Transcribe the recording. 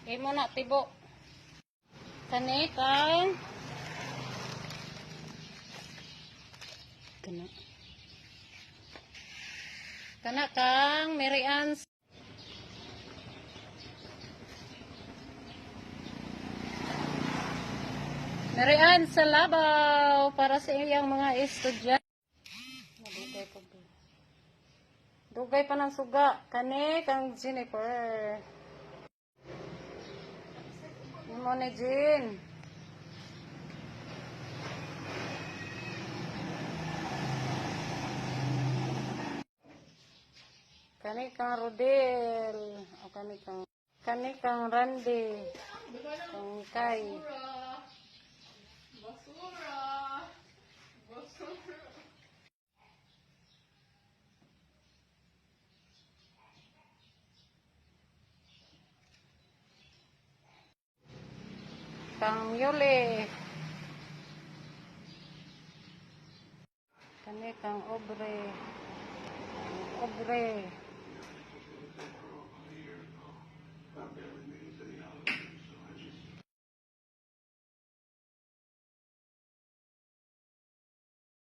Imo na tibo. Kani kang kana kang Merian. Merian sa Labaw para sa iyang mga estudyante. Dugay pa ng suga. Kani kang Jennifer. Imo ni Jean. Kani kang Rodel. O kani kang Randy. Kang Kai. Basura. Kang Yuli. Kani kang Obre.